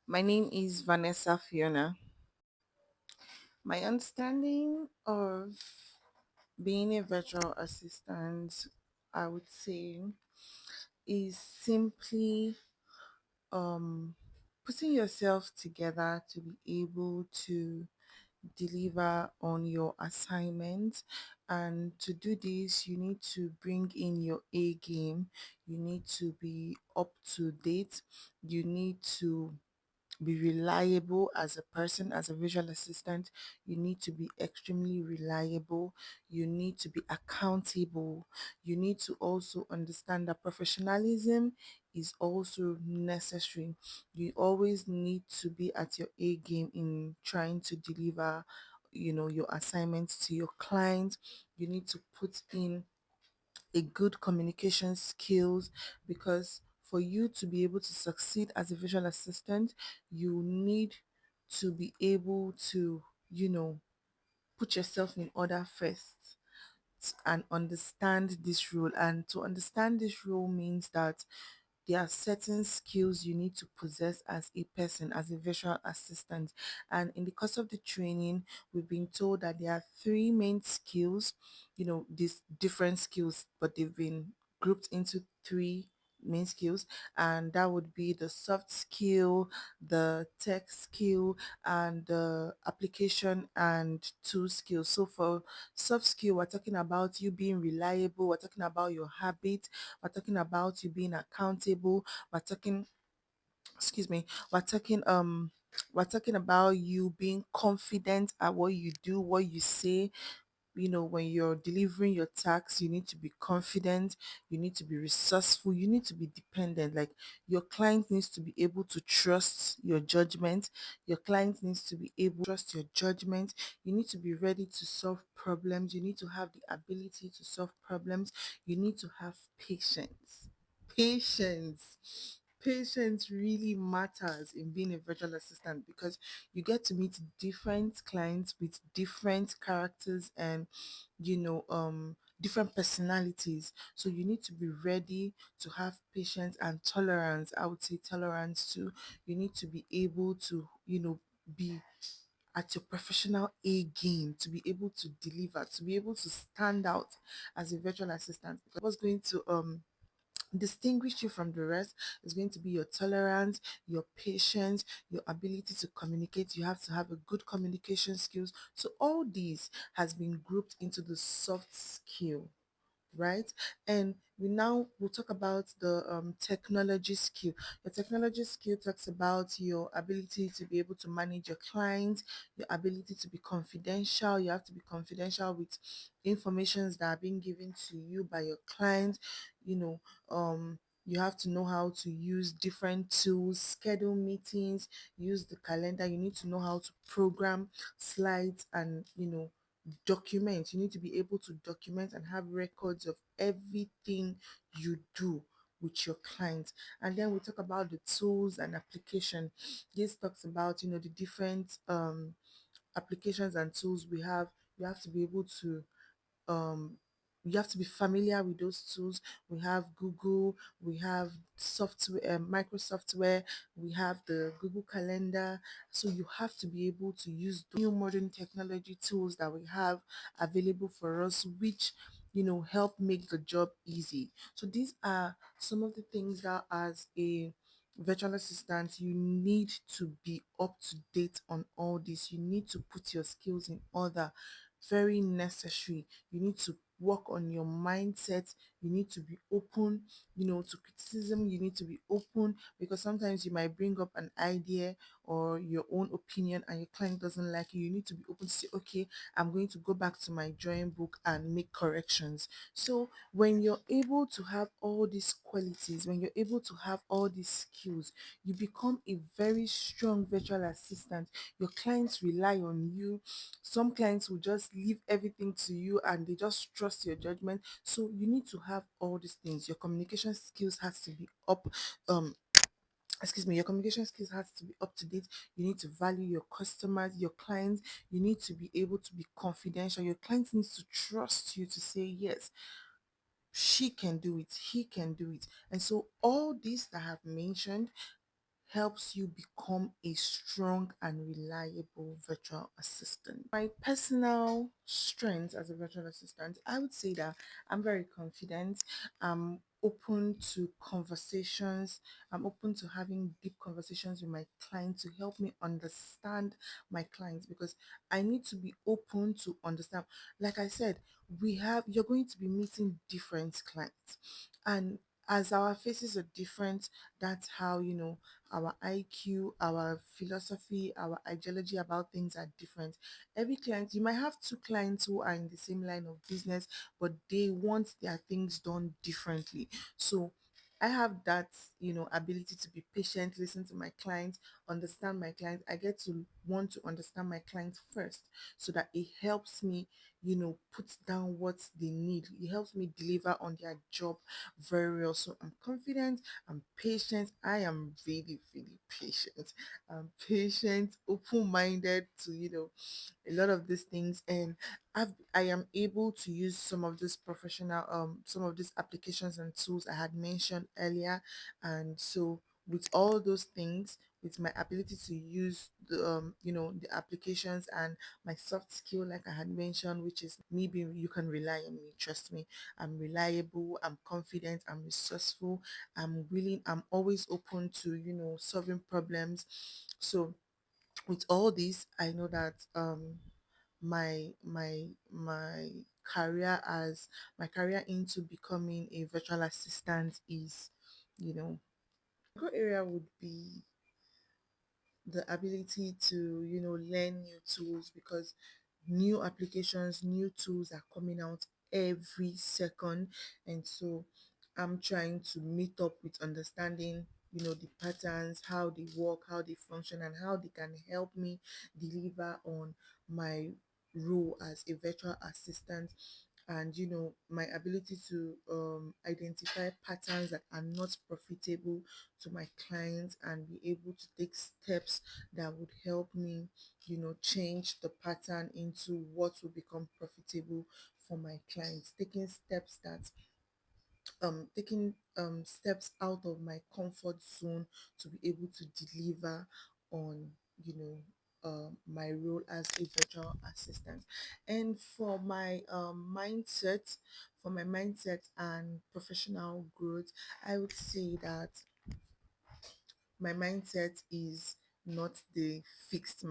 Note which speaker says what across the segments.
Speaker 1: My name is Vanessa Fiona. My understanding of being a virtual assistant, I would say, is simply um, putting yourself together to be able to deliver on your assignment. And to do this, you need to bring in your A game, you need to be up to date, you need to be reliable as a person, as a visual assistant. You need to be extremely reliable, you need to be accountable, you need to also understand that professionalism is also necessary. You always need to be at your A game in trying to deliver your assignments to your clients. You need to put in a good communication skills, because for you to be able to succeed as a visual assistant, you need to be able to put yourself in order first and understand this role. And to understand this role means that there are certain skills you need to possess as a person, as a visual assistant. And in the course of the training, we've been told that there are three main skills, these different skills, but they've been grouped into three main skills. And that would be the soft skill, the tech skill, and the application and tool skills. So for soft skill, we're talking about you being reliable, we're talking about your habits, we're talking about you being accountable. We're talking, excuse me, we're talking we're talking about you being confident at what you do, what you say. When you're delivering your tasks, you need to be confident, you need to be resourceful, you need to be dependent. Like, your client needs to be able to trust your judgment, your client needs to be able to trust your judgment. You need to be ready to solve problems, you need to have the ability to solve problems, you need to have patience. Patience patience really matters in being a virtual assistant, because you get to meet different clients with different characters and different personalities. So you need to be ready to have patience and tolerance. I would say tolerance too. You need to be able to be at your professional A game, to be able to deliver, to be able to stand out as a virtual assistant. Because what's going to distinguish you from the rest is going to be your tolerance, your patience, your ability to communicate. You have to have a good communication skills. So all these has been grouped into the soft skill, right? And we now will talk about the technology skill. The technology skill talks about your ability to be able to manage your clients, your ability to be confidential. You have to be confidential with informations that are being given to you by your client. You know, you have to know how to use different tools, schedule meetings, use the calendar. You need to know how to program slides and document. You need to be able to document and have records of everything you do with your clients. And then we talk about the tools and application. This talks about the different applications and tools we have. You have to be able to um you have to be familiar with those tools. We have Google, we have software, Microsoftware, we have the Google Calendar. So you have to be able to use the new modern technology tools that we have available for us, which help make the job easy. So these are some of the things that, as a virtual assistant, you need to be up to date on all this. You need to put your skills in order. Very necessary. You need to work on your mindset. You need to be open, to criticism. You need to be open, because sometimes you might bring up an idea or your own opinion and your client doesn't like it. You need to be open to say, okay, I'm going to go back to my drawing book and make corrections. So when you're able to have all these qualities, when you're able to have all these skills, you become a very strong virtual assistant. Your clients rely on you. Some clients will just leave everything to you and they just trust your judgment. So you need to have all these things. Your communication skills has to be up. Um, excuse me, your communication skills has to be up to date. You need to value your customers, your clients. You need to be able to be confidential. Your clients needs to trust you to say yes, she can do it, he can do it. And so all these that I have mentioned helps you become a strong and reliable virtual assistant. My personal strength as a virtual assistant, I would say that I'm very confident. I'm open to conversations. I'm open to having deep conversations with my clients to help me understand my clients, because I need to be open to understand. Like I said, you're going to be meeting different clients, and as our faces are different, that's how, our IQ, our philosophy, our ideology about things are different. Every client, you might have two clients who are in the same line of business, but they want their things done differently. So I have that, ability to be patient, listen to my clients, understand my clients. I get to want to understand my clients first, so that it helps me, put down what they need. It helps me deliver on their job very well. So I'm confident, I'm patient, I am really, really patient. I'm patient, open-minded to, a lot of these things, and I am able to use some of these applications and tools I had mentioned earlier. And so with all those things, with my ability to use the applications, and my soft skill, like I had mentioned, which is me being, you can rely on me, trust me. I'm reliable, I'm confident, I'm resourceful, I'm willing, I'm always open to, solving problems. So with all this, I know that my career as my career into becoming a virtual assistant is, you know good area would be the ability to, learn new tools, because new applications, new tools are coming out every second. And so I'm trying to meet up with understanding, the patterns, how they work, how they function, and how they can help me deliver on my role as a virtual assistant. And my ability to identify patterns that are not profitable to my clients, and be able to take steps that would help me, change the pattern into what will become profitable for my clients. Taking steps out of my comfort zone to be able to deliver on, you know my role as a virtual assistant. And for my mindset and professional growth, I would say that my mindset is not the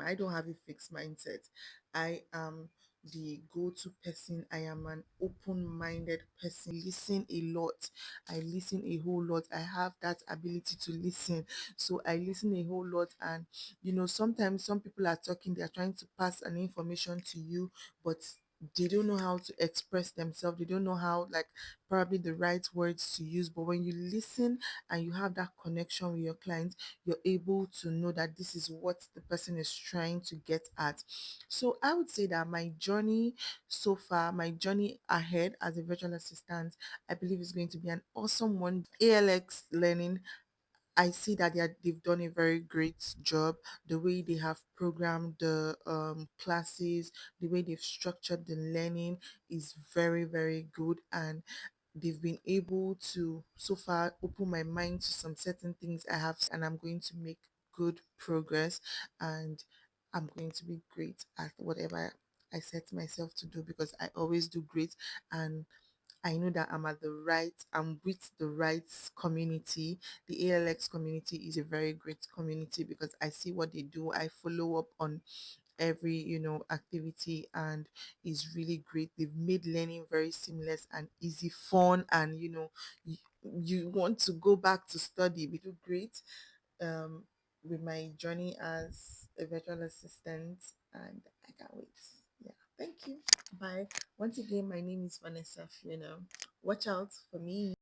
Speaker 1: I don't have a fixed mindset. I am the go-to person. I am an open-minded person. Listen a lot. I listen a whole lot. I have that ability to listen. So I listen a whole lot. And sometimes some people are talking, they are trying to pass an information to you, but they don't know how to express themselves. They don't know how, like, probably the right words to use. But when you listen and you have that connection with your client, you're able to know that this is what the person is trying to get at. So I would say that my journey so far, my journey ahead as a virtual assistant, I believe is going to be an awesome one. ALX Learning, I see that they've done a very great job. The way they have programmed the classes, the way they've structured the learning is very, very good. And they've been able to so far open my mind to some certain things I have, and I'm going to make good progress, and I'm going to be great at whatever I set myself to do, because I always do great. And I know that I'm with the right community. The ALX community is a very great community, because I see what they do. I follow up on every, activity, and is really great. They've made learning very seamless and easy, fun, and you want to go back to study. We do great um with my journey as a virtual assistant, and I can't wait. Yeah, thank you. Bye. Once again, my name is Vanessa Fiona. Watch out for me.